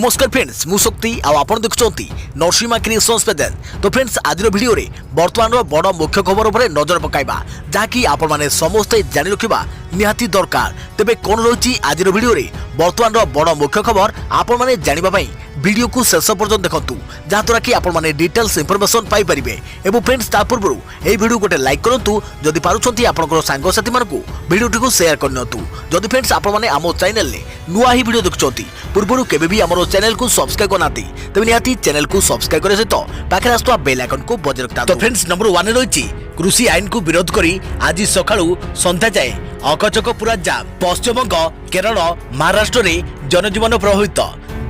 नमस्कार फ्रेंड्स मु शक्ति आपण देखुंती नरसिंहा क्रिएशंस पेज। तो फ्रेंड्स आज वीडियो रे वर्तमान बड़ मुख्य खबर उपर नजर पकाइबा जहाँकि आपण माने समस्ते जानि रखिबा निहाती दरकार। तेबे कोन रही आज वीडियो रे वर्तमान बड़ मुख्य खबर आपण माने जानिबा पई वीडियो को शेष पर्यंत देखंतु जहाँद्वारा कि आपण माने डिटेल्स इंफॉर्मेशन पाई परिबे। एवं फ्रेंड्स ता पूर्व ए वीडियो गोटे लाइक करंतु जदि पारुछंती आपनकर सांग साथी मानकु वीडियो को शेयर करनतु। जदि फ्रेंड्स आपण माने आमो चैनल ले नुआ ही वीडियो देखुछंती पूर्व केबे भी हमरो चैनल को सब्सक्राइब करनाती तबे निहाती चैनल को सब्सक्राइब करे सहित पाखे आस्तुवा बेल आइकन को बजाय रखता। तो फ्रेंड्स नंबर 1 रही कृषि आईन को विरोध करी आज सकाळू संध्या जाए अकचक पूरा जाम। पश्चिमबंग केरल महाराष्ट्र रे जनजीवन प्रभावित।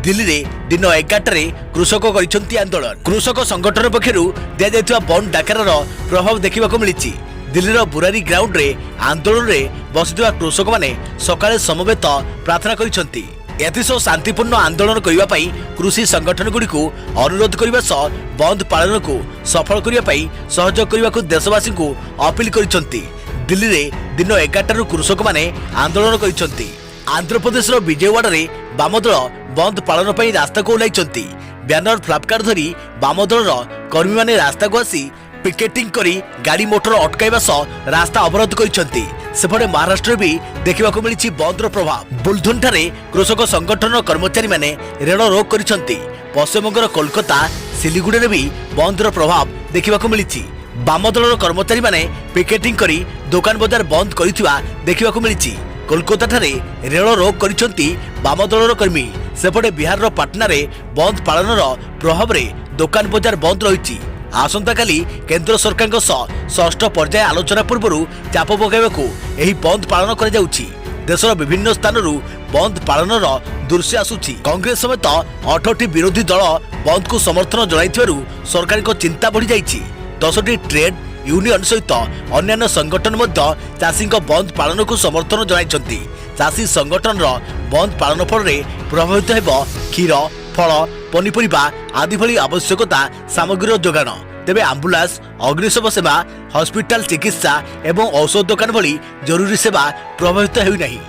दिल्ली रे दिन 11 कृषक करिसंती आंदोलन। कृषक संगठन पक्षरु दिया जायतिबा बंद डाकरार प्रभाव देखिबाको मिलिछि। दिल्लीर बुरारी ग्राउंड रे आंदोलन रे बसिथिबा कृषक माने सकाळे समवेत प्रार्थना करिसंती। एथिसो शांतिपूर्ण आंदोलन करिबा पई कृषि संगठन गुडी को अनुरोध करिबा सह बंद पालन को सफल करिबा पई सहयोग करिबा को देशवासी को अपील करिसंती। दिल्ली रे दिन 11 कृषक माने आंदोलन करिसंती। आंध्र प्रदेश विजयवाड़ा रे वामदल बंद पालन पई रास्ता को ओलाइचंती। बैनर फ्लैपकार्ड धरी वामदल कर्मी माने रास्ता को आसी पिकेटिंग करी गाड़ी मोटर अटकाइबा सह रास्ता अवरोध करिसंती। सेपटे महाराष्ट्र भी देखिबाको मिलिछि बंदर प्रभाव। बुलधुन ठारे कृषक संगठन कर्मचारी माने रेल रोक करिसंती। पश्चिमबंगर कोलकाता सिलीगुड़ी रे भी बंदर प्रभाव देखिबाको मिलिछि। वामदल कर्मचारी माने पिकेटिंग करी दुकान बाजार बंद करिथिबा देखिबाको मिलिछि। कोलकाता ठारे रेल रोक करिसंती वामदल कर्मी। सेपटे बिहार पाटना रे बंद पालन प्रभाव रे दुकान बाजार बंद रहिछि। आसंता काली केंद्र सरकार षष्ठ पर्याय आलोचना पूर्व चाप पकाइबाकू एही बंद पालन करा जाउछि। देशर विभिन्न स्थानरू बंद पालनर दृश्य आसुछि। कांग्रेस समेत 8टी विरोधी दल बंद को समर्थन जणाइथिबारु सरकार को चिंता बढ़ी जाइछि। 10टी ट्रेड यूनियन सहित अन्य संगठन मध्य चाषी बंद पालन को समर्थन जणाइछंती। चाषी संगठन बंद पालन फल प्रभावित हेब क्षीर फल पनीपरिबा आदि भली आवश्यकता सामग्री जोगाण। तेबे आम्बुलांस अग्निशम सेवा हॉस्पिटल चिकित्सा एवं औषध दुकान भली जरूरी सेवा प्रभावित हेउनाही।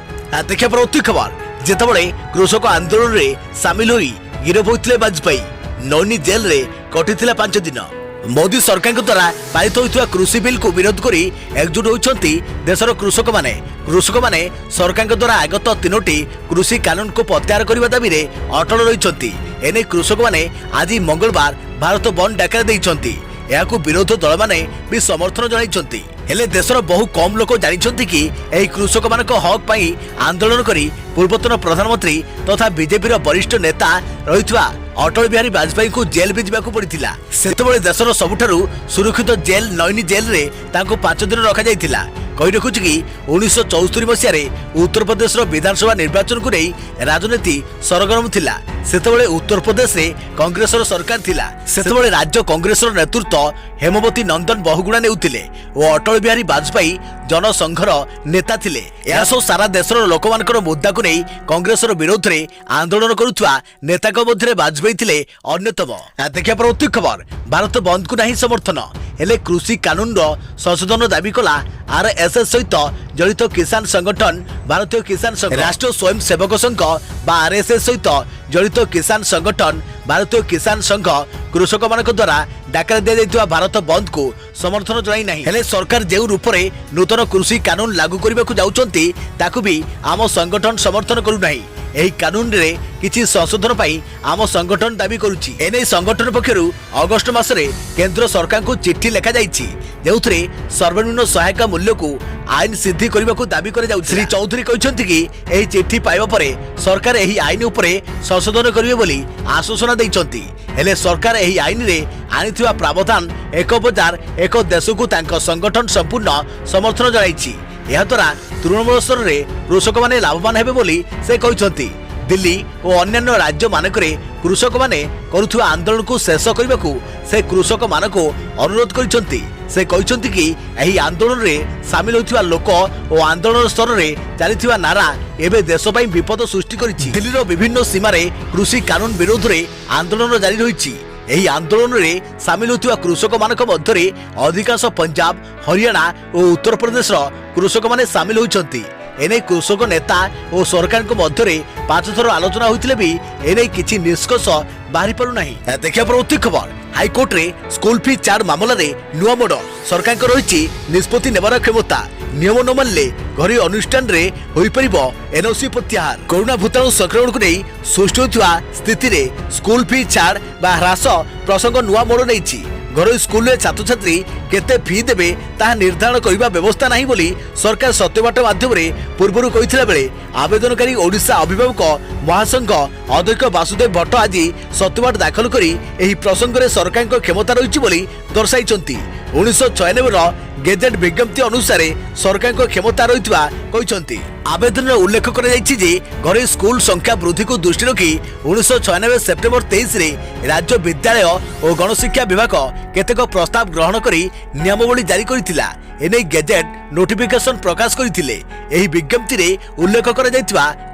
देखिया परवर्ती खबर जेतबळे कृषक आंदोलन रे शामिल होई गिरफ होइथिले वाजपेयी नौनी जेल रे कटिथिला 5 दिन। मोदी सरकार द्वारा पारित होइथिबा कृषि बिल को विरोध करी एकजुट होइछंती देशर कृषक माने सरकार द्वारा आगत 3टी कृषि कानून को प्रत्याहार करबा दाबी रे अटल रहिछंती। एने कृषक माने आज मंगलवार भारत बंद डाकरा देइछंती। याकू विरोध दल माने भी समर्थन जणाइछंती। हेले देशर बहु कम लोक जानिछंती कि एही कृषक मानक हक पई आंदोलन करी पूर्वतन प्रधानमंत्री तथा बीजेपी वरिष्ठ नेता रहितवा अटल बिहारी वाजपेयी को जेल भी जावाक पड़िथिला। सेतबळे देशर सबुठारु सुरक्षित जेल नैनी जेल रे तांको 5 दिन रखा जाइथिला। कहि रखुछि कि 1974 मसियारे उत्तर प्रदेश विधानसभा निर्वाचन को नहीं राजनीति सरगरम थिला। सेतबळे उत्तर प्रदेश रे कांग्रेस सरकार थिला। सेतबळे राज्य कांग्रेस नेतृत्व हेमवती नंदन बहुगुणा नेउथिले और अटल बिहारी वाजपेयी जनसंघर नेता थिले। यासो सारा देशर लोकमानकर मुद्दा को नहीं कांग्रेस विरोध रे आंदोलन करुथुआ नेता मध्य वाजपेयी थिले अन्यतम। देखिया परवर्ती खबर भारत बंद को नहीं समर्थन हेले कृषि कानून संशोधन दाबी कला आरएसएस सहित जड़ित किसान संगठन भारतीय किसान संघ राष्ट्रीय स्वयं सेवक संघ बा आरएसएस सहित जड़ित किसान संगठन भारतीय किसान संघ कृषक मान द्वारा डाकरा दिया भारत बंद को समर्थन जणाई नहीं। हेले सरकार जो रूप में नूतन कृषि कानून लागू करने को जाउछंती ताकू भी आम संगठन समर्थन करू नहीं। एही कानून रे किछि संशोधन पाई आम संगठन दाबी करुछि। एने संगठन पक्षरु अगस्त मासरे केंद्र सरकार को चिट्ठी लेखा जाइछि जेउथरे सर्वनिम्न सहायक मूल्य को आईन सिद्धि करबा को दाबी कर जाउछि। श्री चौधरी कहछन्ति कि एही चिट्ठी पाइबा परे सरकार एही आईन उपरे संशोधन करिवे बोली आश्वासन दैछन्ति। हेले सरकार एही आईन रे आनिथिबा प्रावधान एक बजार एक देश को तांको संगठन संपूर्ण समर्थन जणाइछि। यह द्वारा तृणमूल स्तर में कृषक माने लाभवान हेबे बोली से कहछन्ति। दिल्ली और अन्य राज्य मानकरे कृषक माने करुथुवा आंदोलन को शेष करने को से कृषक मानको अनुरोध करिसंती। से कहछन्ति कि एही आंदोलन रे शामिल होथिबा लोक और आंदोलन स्तर रे चलिथिबा नारा एबे देश पई विपद सृष्टि करिछि। दिल्लीर विभिन्न सीमा रे कृषि कानून विरोध रे आंदोलन जारी रहिछि। एही आंदोलन रे शामिल होथिबा कृषक मानक मध्यरे अधिकांश पंजाब हरियाणा और उत्तर प्रदेश कृषक माने शामिल होइछन्ति। एने कृषक नेता और सरकार मध्य 5 थर आलोचना होते भी एने किसी निष्कर्ष बाहरी पारु नहीं। देखिए परवर्ती खबर हाईकोर्ट रे स्कूल फी चार्ज मामला रे नुआ मोड़ सरकार रही निष्पत्ति नेबार क्षमता नियम न मानले घरे अनुष्ठान रे होई परिबो एनओसी प्रत्याहार। कोरोना भूताणु संक्रमण को नहीं सृष्टि होता स्थिति रे स्कूल फी छाड़ बा ह्रास प्रसंग नुआ मोड़ नहीं। घर स्कूल रे छात्र छात्री केते फी देबे ताहा निर्धारण करबा व्यवस्था नहीं बोली सरकार सत्यवाट माध्यम रे पूर्वरु कहिथिला बेले आवेदनकारी ओडिशा अभिभावक महासंघ अध्यक्ष वासुदेव भट्ट आज सत्यवाट दाखल करी एही प्रसंग रे सरकार को क्षमता रही बोली दर्शाइछंती। 1996 गेजेट विज्ञप्ति अनुसार सरकार को क्षमता रही आवेदन में उल्लेख कर घरे स्कूल संख्या वृद्धि को दृष्टि रखी 1996 सेप्टेम्बर 23 रे राज्य विद्यालय और गणशिक्षा विभाग केतेक प्रस्ताव ग्रहण करी नियमावली जारी करथिला। एने गेजेट नोटिफिकेशन प्रकाश करथिले। एही विज्ञप्ति रे उल्लेख कर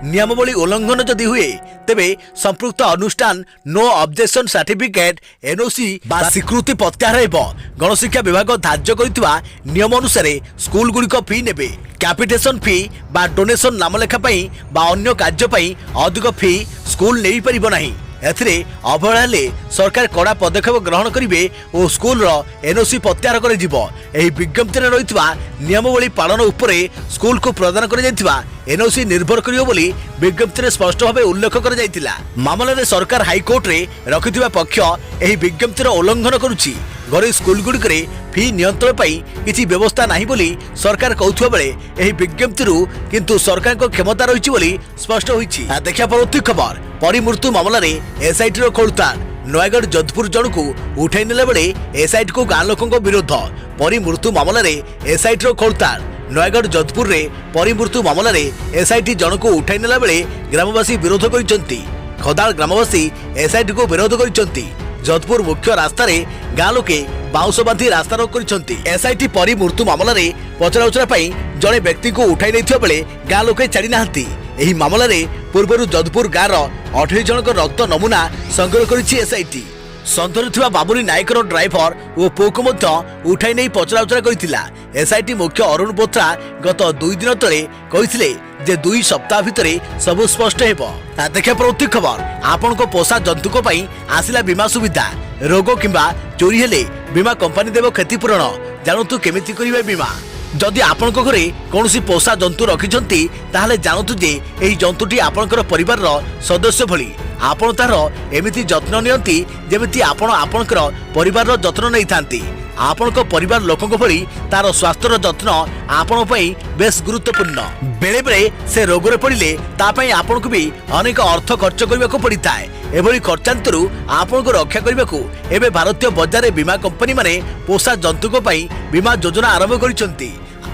नियमावली उल्लंघन जदि हुए तेबे संपृक्त अनुष्ठान नो ऑब्जेक्शन सर्टिफिकेट एनओसी बा स्वीकृति प्रत्याहार हेबो। गणशिक्षा विभाग धार्य करथिबा नियम अनुसार स्कूल गुड़िक फी नेबे। कैपिटेशन फी बा डोनेशन नामलेखा पई बा अन्य कार्य पई अधिक फी स्कूल नहीं परिबो नाही। एथिरे अवहेला ले सरकार कड़ा पदक्षेप ग्रहण करिवे और स्कूल रो एनओसी प्रत्याहार करे जिवो। एही विज्ञप्ति रे रहितबा नियमावली पालन उपरे स्कूल को प्रदान करे जायतिबा एनओसी निर्भर करियो बोली विज्ञप्ति रे स्पष्ट भाबे उल्लेख कर जायतिला। मामला रे सरकार हाईकोर्ट रे रखिथिबा पक्ष एही विज्ञप्ति रो उल्लंघन करूची। घरे स्कूल गुड़िक फी नियंत्रण पाई किसी व्यवस्था नहीं बोली सरकार कहथुवा बेले एही विज्ञप्ति रु किंतु सरकार को क्षमता रही बोली स्पष्ट होईची। देखिया परवर्ती खबर परिमृत्यु मामला रे एसआईटी रो खोलतान नयगढ़ जोधपुर जन को उठाई नेला बेले एसआईटी को गाँ लोकों विरोध। परिमृत्यु मामला रे एसआईटी रो खोलतान नयगढ़ जोधपुर रे परिमृत्यु मामला रे एसआईटी जन को उठाई नेला बेले ग्रामवासी विरोध करिसंती। खदाल ग्रामवासी एसआईटी को विरोध करिसंती। जोधपुर मुख्य रास्ता रे गाँ लोके बाउंस बांधी रास्ता रोक करिसंती। एसआईटी परिमृत्यु मामला रे पचराउचरा पई जणे व्यक्ति को उठाई नैथिबा बेले गाँ लोके छाड़ी नाहंती। एही मामला रे पूर्वरु जोधपुर गाँर 28 जनक रक्त नमूना संग्रह करिछि एसआईटी। सन्धर थिबा बाबुरी नायक रो ड्राइवर ओ पोको मध्य उठाई नै पचराउचरा करिथिला। एसआईटी मुख्य अरुण बोथ्रा गत 2 दिन तले कहिथिले जे 2 सप्ताह भितरे सब स्पष्ट हेबो। देखिए प्रवृत्ति खबर आपण को पोषा जंतु को पई आसिला बीमा सुविधा। रोग किंबा चोरी हेले बीमा कंपनी देबो क्षतिपूरण। जानतु केमिति करिवे बीमा। जदि आपण को घरे कोनोसी पोषा जंतु रखिछंती ताहाले जानतु जे एही जंतुटी आपणकर परिवार रो सदस्य भली आपण तार एमिति जत्न नियंती जेमिति आपण आपणकर परिवार रो जत्न नै थांती। आपण को परिवार लोकन भली तार स्वास्थ्य रो जत्न आपण पई बेस गुरुत्वपूर्ण। बेले बेले से रोग रे पड़िले ता पई आपण को भी अनेक अर्थ खर्च करबा को पड़ी थाए। एभली खर्चांतरु आपण को रक्षा करबा को एबे भारतीय बाजार रे बीमा कंपनी माने पोषा जंतु को पई बीमा योजना आरंभ करिसंती।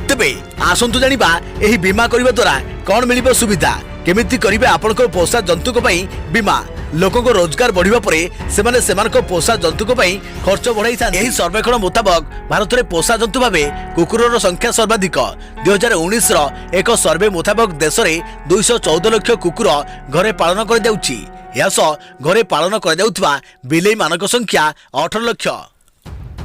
तेबे आसंतु जानिबा एही बीमा करबा द्वारा कोन मिलिबो सुविधा केमिति करिवे आपण को पोषा जंतु को पई बीमा। लोकों को रोजगार बढ़िबा परे सेमाने सेमान को पोषा जंतु को पई खर्च बढ़ाई था। एही सर्वेक्षण मुताबक भारत रे पोषा जंतु भाबे कुकुर रो संख्या सर्वाधिक। 2019 रो एक सर्वे मुताबक देश रे 214 लाख कुकुर घरे पालन कर जाउची। यास घरे पालन कर जाउथबा बिलेई मानक संख्या 18 लाख।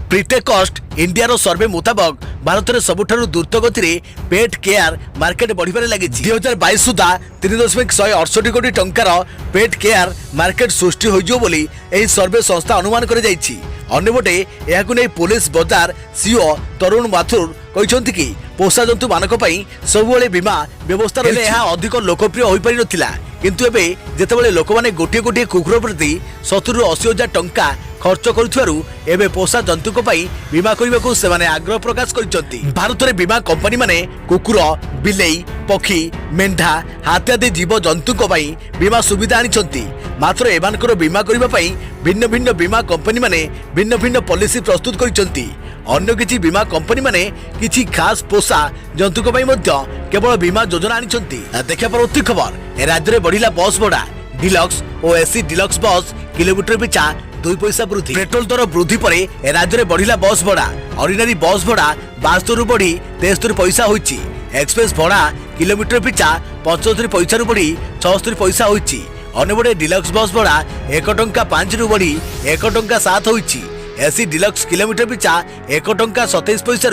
प्रीटेकस्ट इंडिया रो सर्वे मुताबक भारत रे सबुठारु द्रुत गति रे पेट केयर मार्केट बढ़िबारे लागिछि। 2022 सुधा 3.168 कोटी टंकार पेट केयर मार्केट सृष्टि होइजो बोली एही सर्वे संस्था अनुमान करे जाइछि। अन्यबटे एहाकु नै पुलिस बाजार सीओ तरुण माथुर कहिसंति कि पोषा जंतु मानक पई सबुबेले बीमा व्यवस्था रहिले एहा अधिक लोकप्रिय होई पारि नथिला। किंतु एबे जेतेबेले लोक माने गोटे गोटे कुकुर प्रति 70 ରୁ 80 हजार टंका खर्च करुथारु एबे पोषा जंतु को पई बीमा करबाकू सेमाने आग्रह प्रकाश करिसंती। भारत रे बीमा कंपनी माने कुकुर बिलेई पक्षी मेंढा हाथी आदि जीव जंतु को पई बीमा सुविधा आनिसंती। मात्र एमानकर बीमा करबा पई भिन्न भिन्न बीमा कंपनी माने भिन्न भिन्न पॉलिसी प्रस्तुत करिसंती। अन्य किछि बीमा कंपनी माने किछि खास पोषा जंतु को पई मध्य केवल बीमा योजना आनिसंती। देखिया परवर्ती खबर राज्य रे बढ़िला बस भड़ा डिलक्स और एसी डिलक्स बस किलोमीटर पिछा 2 पैसा वृद्धि। पेट्रोल दर वृद्धि परे राज्य में बढ़िला बस भड़ा। ऑर्डिनरी बस भड़ा 72 रु बढ़ी 73 पैसा होइछि। एक्सप्रेस भड़ा किलोमीटर पिछा 75 पैसा रु बढ़ी 76 पैसा होइछि। अन्यबडे डिलक्स बस भड़ा 1 टंका 5 रु बढ़ी 1 टंका 7 होइछि। एसी डिलक्स किलोमीटर पिछा 1 टंका 27 पैसा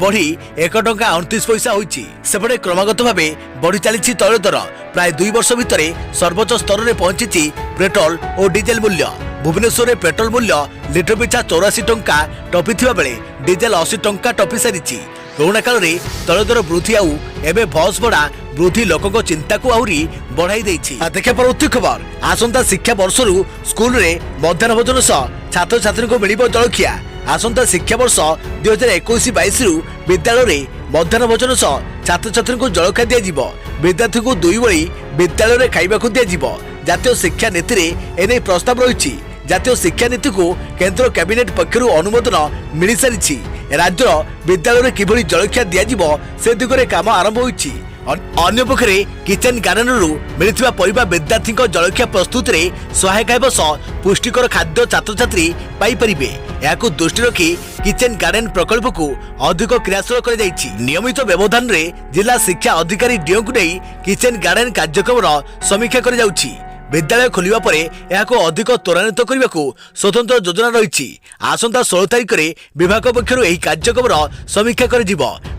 बढ़ी 1 टंका 29 पैसा होईछि। सेपटे क्रमागत भाव बढ़ी चली तैल दर प्राय 2 वर्ष भितर सर्वोच्च स्तर में पहुंची पेट्रोल और डीजेल मूल्य। भुवनेश्वर में पेट्रोल मूल्य लिटर पिछा 84 टंका टपी बेले डीजेल 80 टंका टपी सारी। कोरोना काल में तैल दर वृद्धि आउ एवं बस भड़ा वृद्धि लोकों चिंता को आहरी बढ़ाई देछि। देखा परवर्ती खबर आसंता शिक्षा वर्ष स्कूल रे मध्याह्न भोजन सह छात्र छात्री को मिलिबो जलखिया। आसंता शिक्षा वर्ष 2021-22 विद्यालय रे मध्याह्न भोजन सह छात्र छात्री को जलखिया दिया जिवो। विद्यार्थी को 2 बेली विद्यालय रे खाइबा को दिया जिवो। जातीय शिक्षा नीति रे एने प्रस्ताव रही। जातीय शिक्षा नीति को केंद्र कैबिनेट पक्षरु अनुमोदन मिल सारी। राज्य विद्यालय में किभली जलखिया दिया से दिगरे काम आरंभ होईछि। अन्य पक्षरे किचेन गार्डन रु मिलथिबा परिबा विद्यार्थी जलखिया प्रस्तुत रे सहायक हेब सह पुष्टिकर खाद्य छात्र छात्री पाई परिबे। याकु दृष्टि रखी किचेन गार्डन प्रकल्प को अधिक क्रियाशील कर जाइछि। नियमित व्यवधान रे जिला शिक्षा अधिकारी डीओ को नहीं किचेन गार्डन कार्यक्रम समीक्षा कर जाउछि। विद्यालय खोलिबा परे याको अधिक त्वरान्वित करने को स्वतंत्र योजना रही। आसंता 16 तारिख में विभाग पक्षर यह कार्यक्रम समीक्षा कर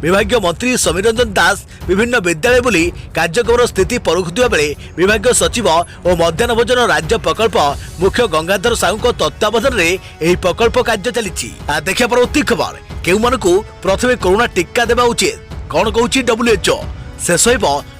विभागीय मंत्री समीर रंजन दास विभिन्न विद्यालय बुली कार्यक्रम स्थिति परुखुवा बेले विभाग सचिव और मध्याह्न भोजन राज्य प्रकल्प मुख्य गंगाधर साहू तत्वावधान में यह प्रकल्प कार्य चली। देखा परवर्ती खबर केउ प्रथमे कोरोना टीका देवा उचित कौन कहूँ WHO। शेष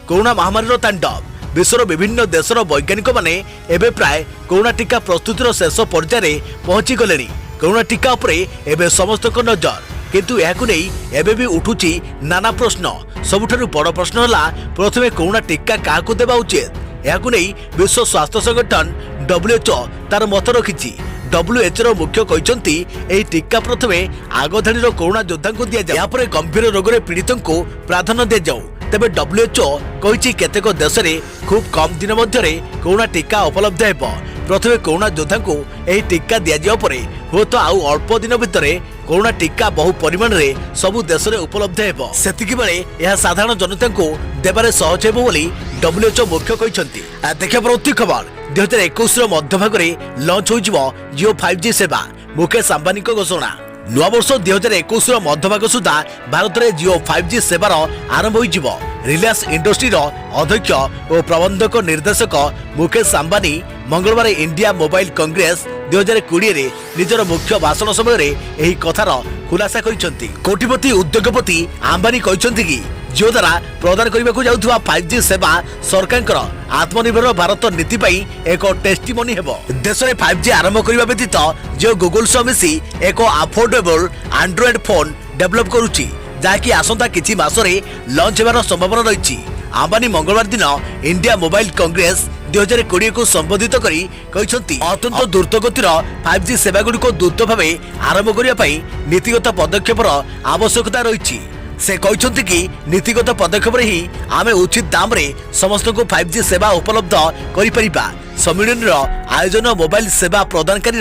कोरोना महामारी तांडव। विश्वर विभिन्न देशर वैज्ञानिक माने एबे प्राय कोरोना टीका प्रस्तुतिर शेष पर्याय पहुंची गले। कोरोना टीका उपरे एबे समस्त नजर, किंतु याकु नै एबे भी उठुची नाना प्रश्न। सबुठारु बड़ प्रश्न होला प्रथमे कोरोना टीका काहाकु देबा उचित। याकु नै विश्व स्वास्थ्य संगठन WHO तार मत रखिछि। WHO रो मुख्य कहचंती एही टीका प्रथमे आगधाड़ीर कोरोना योद्धा को दिया जाय, यापर गंभीर रोग पीड़ितों को प्राधान्य दिया जाऊ। तेबे WHO कहिछि केतेक देश रे खूब कम दिन मध्यरे कोरोना टीका उपलब्ध हेबो। प्रथमे कोरोना योद्धा को एही टीका दिया जाय परे होतो आउ अल्प दिन भितरे कोरोना टीका बहु परिमाण रे सबु देश रे उपलब्ध हेबो। सेतिकि बेले यह साधारण जनता को देबारे सहज हेबो बोली WHO मुख्य कहिसंती। देखा परवर्ती खबर 2021 रो मध्यभाग रे लॉन्च होइजिवो जियो 5G सेवा। मुकेश अंबानी को घोषणा। नवा वर्ष 2021 मध्यभाग सुधा भारत में जियो 5G सेवार आरंभ हो। रिलायंस इंडस्ट्री अध्यक्ष और प्रबंधक निर्देशक मुकेश अंबानी मंगलवार इंडिया मोबाइल कांग्रेस 2020 रे निजर मुख्य भाषण समय यही कथार खुलासा करिसेंती। कोटिपति उद्योगपति अंबानी कहिसेंती कि जियो द्वारा प्रदान करने जाउथुवा 5G सेवा सरकार आत्मनिर्भर भारत नीति पाई एक टेस्टिमोनी हेबो। देश में 5G आरंभ करने व्यतीत जियो गूगल सह मिसी एक अफोर्डेबल एंड्रॉइड फोन डेवलप करुची, जहाँकि आसंता किछि मासरे लॉन्च हेबार संभावना रही। अंबानी मंगलवार दिन इंडिया मोबाइल कांग्रेस 2020 को संबोधित करी कहिसंती अत्यंत द्रुतगतिर 5G सेवा गुड़िक द्रुत भाव आरंभ करने नीतिगत पदक्षेपर आवश्यकता रही। से कहते कि नीतिगत पदक्षेप ही आमे उचित दाम रे समस्त को 5G सेवा उपलब्ध करिपरिबा। सम्मेलन आयोजन मोबाइल सेवा प्रदानकारी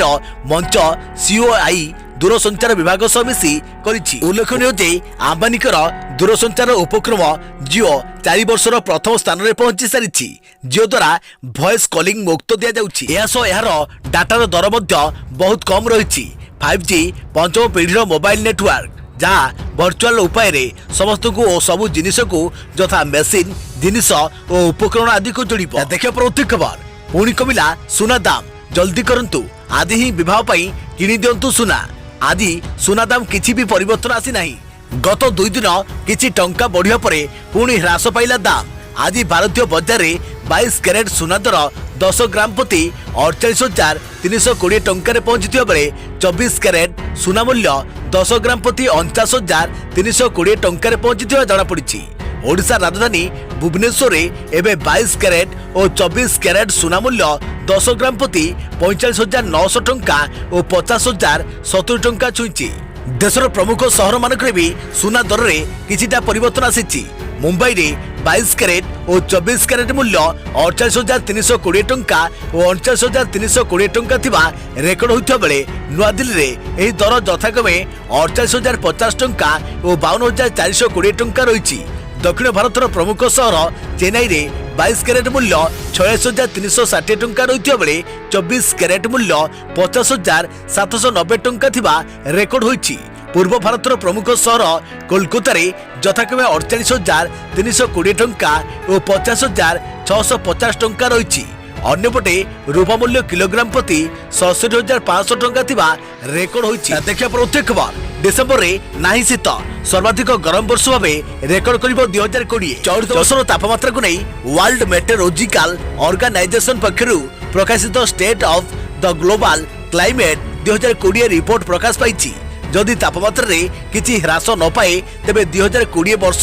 मंच COI दूरसंचार विभाग सह मिसी करिछि। उल्लेखनीय जे अंबानीकर दूरसंचार उपक्रम जियो 4 वर्षर प्रथम स्थान में पहुंची सारी। जियो द्वारा वॉइस कॉलिंग मुक्त दिया जाउछि। यार डाटार दर बहुत कम रही। 5G पंचम पीढ़ीर मोबाइल नेटवर्क जहाँ वर्चुअल उपाय रे समस्त को और सबु जिनिस को यथा मेसीन जिनिस और उपकरण आदि को जोड़िब। देखिए परवर्ती खबर पुणी कमिला सुना दाम। जल्दी करंतु आदि ही विवाह पाई किनी दियंतु सुना। आदि सुना दाम किछि भी परिवर्तन आसी नाही। गत 2 दिन किछि टंका बढ़िया परे पुणी ह्रास पाइला दाम। आज भारतीय बाजार रे 22 कैरेट सुना दर 10 ग्राम प्रति 48,320 टंका पहुंची बेले 24 कैरेट सुना मूल्य 10 ग्राम प्रति 49,320 टंका पहुंची जनापड़ी। ओडिशा राजधानी भुवनेश्वर एवं 22 कैरेट और 24 कैरेट सुना मूल्य 10 ग्राम प्रति 45,900 टंका और 50,070 टंका छुईची। देशर प्रमुख सहर मानक भी सुना दर में किछिटा परिवर्तन आसी। मुंबई रे 22 कैरेट और 24 कैरेट मूल्य 48,320 टंका और 49,320 टंका थिबा रेकर्ड होइथिबा बेले नुआदिल्ली रे एही दर यथाक्रमे 48,050 टंका और 52,420 टंका रही। दक्षिण भारतर प्रमुख सहर चेन्नई रे 22 कैरेट मूल्य 46,360 टंका रही बेले 24 कैरेट मूल्य 50,790 टंका थिबा रेकर्ड होईछि। पूर्व भारतर प्रमुख सहर कोलकाता यथाक्रमे 48,320 टंका और 50,650 टंका रही। अन्यपटे रूपा मूल्य किलोग्राम प्रति 67,500 टंका थिबा रेकर्ड होईछि। देखिया प्रत्येक खबर डिसेम्बर रे नाही शीत सर्वाधिक गरम वर्ष भाव रेकर्ड करिबो 2020। 14 वर्षर तापमात्रा को नहीं वर्ल्ड मेटेरोलॉजिकल ऑर्गेनाइजेशन पक्षरु प्रकाशित state of the global climate 2020 report प्रकाश पाइछि। जदि तापमात्रा रे किछि ह्रास न पाए तेबे 2020 वर्ष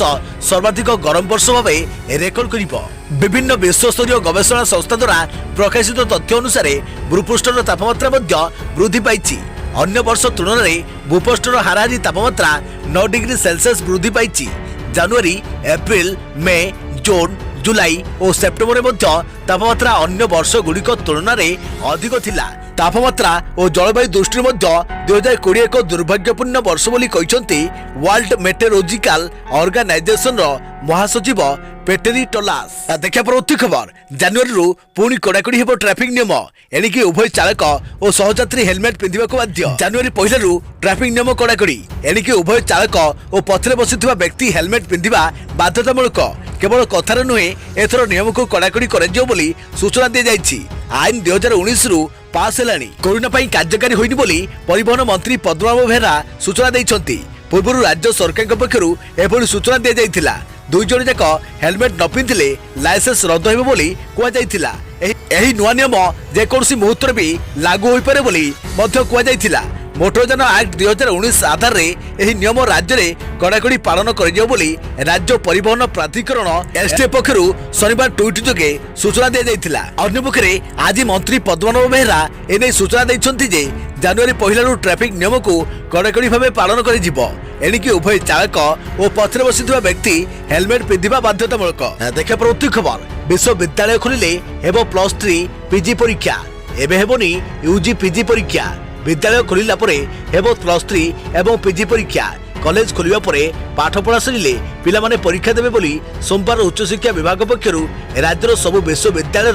सर्वाधिक गरम वर्ष भाव रेकर्ड करिबो। विभिन्न विश्वस्तरीय गवेषणा संस्था द्वारा प्रकाशित तथ्य अनुसार भूपृष्ठर तापमात्रा मध्य वृद्धि पाइछि। अन्य वर्ष तुलन में भूपृष्ठर हाराहारी तापमात्रा 9 डिग्री सेल्सियस वृद्धि पाइछि। जनवरी, एप्रिल, मे, जून, जुलाई और सेप्टेम्बर में तापमात्रा अन्य वर्ष गुड़िक तुलन में अधिक थिला। तापमात्रा और जलवायु दृष्टि 2020 एक दुर्भाग्यपूर्ण वर्ष बोली कहिसंती वर्ल्ड मेटेरोलॉजिकल ऑर्गेनाइजेशन महासचिव पेटेरी टोलास। देखा परवर्ती खबर जनवरी रु पुणी कड़ाकड़ी हेबो ट्रैफिक नियम एणिकी उभय चालक और सहयात्री हेलमेट पिंधिबाको बाध्य। जनवरी 1 रु ट्रैफिक नियम कड़ाकड़ी एणिकी उभय चालक और पछरे बसिथिबा व्यक्ति हेलमेट पिंधिबा बाध्यतामूलक। केवल कथार नुहे एथर नियम को कड़ाकड़ी कराଯିयो बोली सूचना दी जाइछि। आईन 2019 रु पास हेलानी कोरोना पई कार्यकारी होइनि बोली परिवहन मंत्री पद्मनाभ बेहेरा सूचना दैछंती। पूर्व राज्य सरकार पक्षरु एभली सूचना दी जाइथिला। 2 जण जाक हेलमेट न पिंधिले लाइसेंस रद्द हेबो बोली कुआ जाइथिला। एही नुआ नियम जेकोसी मुहूर्त भी लागू होई पारे बोली मध्य कुआ जाइथिला। मोटरयान एक्ट 2019 आधार रे एही नियम राज्य रे कड़ाकड़ी पालन करियो बोली राज्य परिवहन प्राधिकरण एसटी पक्षरु शनिवार ट्वीट जोगे सूचना दी जाइथिला। अन्य पक्षरे आज मंत्री पद्मनाभ बेहेरा एने सूचना दैछंती जे जनवरी 1 रु ट्रैफिक नियम को कड़ाकड़ी भावे पालन करि जिवो। एणिकी उभय चालक और पछरे बसिथिबा व्यक्ति हेलमेट पिंधिबा बाध्यतामूलक। देखा प्रवृत्ति खबर विश्वविद्यालय खोलिले हेबो +3 पीजी परीक्षा एबे हेबोनी यूजी पीजी परीक्षा। विद्यालय खोलिला परे हेबो +3 एवं पीजी परीक्षा। कॉलेज खोलिबा परे पाठ पढ़ा सरिले पिला माने परीक्षा देबे बोली सोमवार उच्च शिक्षा विभाग पक्षरु राज्यर सबु विश्वविद्यालय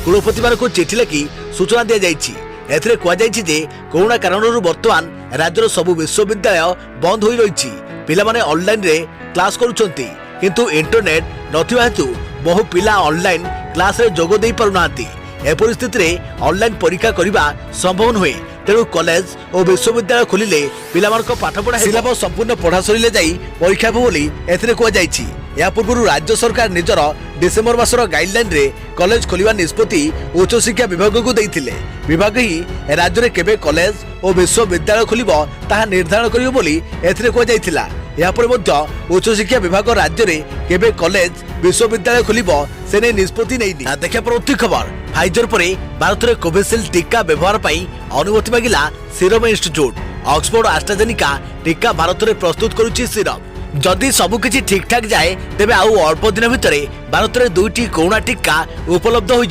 कुलपति मानक चिठी लिखि सूचना दिया जाइछि। एथिरे कुआ जाइछि जे कोरोना कारणरु वर्तमान राज्यर सबु विश्वविद्यालय बंद होई रहिछि। पिला माने ऑनलाइन रे क्लास करूछंती किंतु इंटरनेट नथिबा हेतु बहु पिला ऑनलाइन क्लास रे जोग देई पारुनांती। ए परिस्थिति रे ऑनलाइन परीक्षा करिबा संभव नहुए। तेणु कॉलेज और विश्वविद्यालय खोलिले पिलामानक पाठ पढ़ा सिलेबस संपूर्ण पढ़ा सरिले जाई परीक्षा हेबो बोली एथिरे कुआ जाइछि। या पूर्व राज्य सरकार निजर डिसेम्बर मासर गाइडलाइन रे कॉलेज खोलिबा निष्पत्ति उच्च शिक्षा विभाग को देइथिले। विभाग ही राज्य रे केबे कॉलेज और विश्वविद्यालय खोलिबो ताहा निर्धारण करियो बोली एथिरे कुआ जाइथिला। या पर मध्य उच्च शिक्षा विभाग राज्य रे केबे कॉलेज विश्वविद्यालय खोलिबो सेने निष्पत्ति नैनी। देखा परवर्ती खबर फाइजर परे भारत रे कोविशील्ड टीका व्यवहार पई अनुमति मागिला सीरम इंस्टीट्यूट। ऑक्सफोर्ड एस्ट्राजेनेका टीका भारत रे प्रस्तुत करुछि सीरम। जदि सबकिछि ठीक ठाक जाए तेबे आउ अल्प दिन भितर भारत में 2टी कोरोना टीका उपलब्ध हो।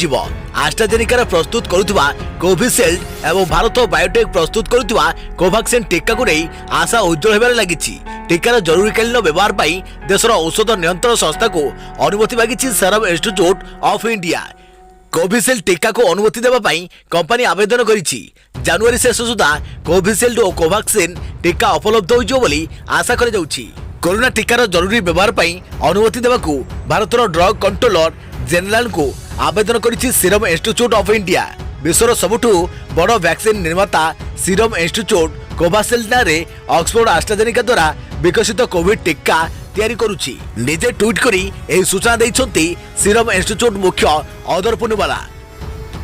एस्ट्राजेनेका प्रस्तुत करुवा कोविशील्ड एवं भारत बायोटेक प्रस्तुत करुवा कोवैक्सीन टीका को नहीं आशा उज्जवल होबार लागिछि। टीकार जरूरीकालीन व्यवहार पर देशर औषध नियंत्रण संस्था को अनुमति मागिछि serum institute of India. Covishield टीका को अनुमति देवा पाई कंपनी आवेदन करिछि। जनवरी शेष सुधा कोविशील्ड और कोवैक्सीन टीका उपलब्ध हो बोली आशा कर जाउछि। कोरोना टीकार जरूरी व्यवहार पर अनुमति देवाकू भारतर ड्रग कंट्रोलर जेनेराल को आवेदन करिछि सीरम इंस्टीट्यूट ऑफ इंडिया। विश्वर सबुठु बड़ वैक्सीन निर्माता सीरम इंस्टीट्यूट कोविशील्ड रे ऑक्सफोर्ड एस्ट्राजेनेका द्वारा विकसित कोविड टीका तैयारी करुछि। निजे ट्वीट करी एही सूचना दैछंती सीरम इंस्टीट्यूट मुख्य अदर पुनवाला।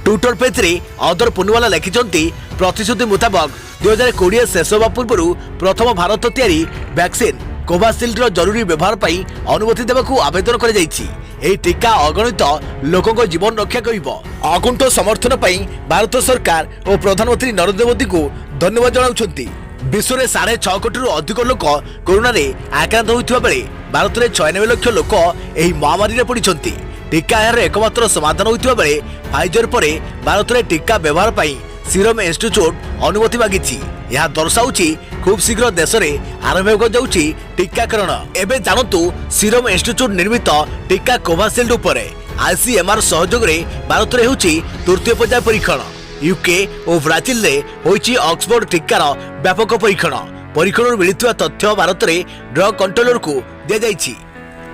ट्विटर पेज रे अदर पुनवाला लिखिछंती प्रतिश्रुति मुताबक 2020 शेष होगा पूर्व प्रथम भारत तैयारी वैक्सीन कोविशील्ड जरूरी व्यवहार पर अनुमति देवाकू आवेदन कर जाइछि। एही टीका अगणित लोकों जीवन रक्षा करिबो। अकुंठ समर्थन पर भारत सरकार और प्रधानमंत्री नरेंद्र मोदी को धन्यवाद जनाउछंती। विश्व में 6.5 कोटी अधिक लोक कोरोना रे आक्रांत होइथिबा बेले भारत में 96 लाख लोक एही महामारी रे पड़िछंती। टीका यार एकमात्र समाधान होइथिबा बेले फाइजर परे भारत में टीका व्यवहार पर सीरम इंस्टीट्यूट अनुमति मागिछि। यह दर्शाउछि खूब शीघ्र देश में आरंभ हो जाउछि टीकाकरण। एबे जानतु सीरम इंस्टीट्यूट निर्मित टीका कोविशील्ड उपरे आईसीएमआर सहयोग रे भारत रे होची तृतीय पर्याय परीक्षण। यूके और ब्राजिल रे होईची ऑक्सफोर्ड टीकार व्यापक परीक्षण मिलुवा तथ्य भारत रे ड्रग कंट्रोलर को दिया जायछि।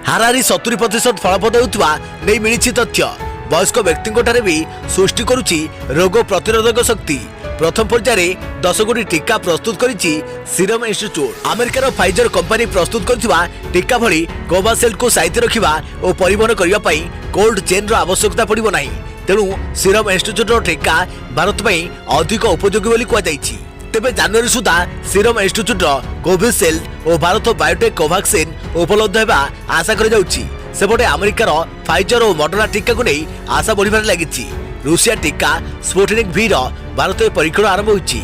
हाराहारी 70% फलप्रद होउतवा नै मिलिछि तथ्य। वयस्क व्यक्ति भी सृष्टि करुछि रोग प्रतिरोधक शक्ति। प्रथम पर्याय 10 कोटी टीका प्रस्तुत करिछि सीरम इंस्टीट्यूट। अमेरिकार फाइजर कंपनी प्रस्तुत करथिबा टीका भली कोवासेल को साइते रखिबा और परिवहन करिबा पई कोल्ड चेन रो आवश्यकता पड़िबो नाही। तेणु सीरम इंस्टीट्यूट रो टीका भारत पई अधिक उपयोगी बोली कुआ जायछि। तेबे जनवरी सुधा सीरम इंस्टीट्यूट रो कोविशील्ड और भारत बायोटेक कोवैक्सीन उपलब्ध हेबा आशा करि जाउछि। सेपटे अमेरिकार फाइजर और मॉडर्ना टीका को नहीं आशा बढ़िबार लागिछि। रूसिया टीका स्पुटनिक V रो भारत में परीक्षण आरंभ होइछि।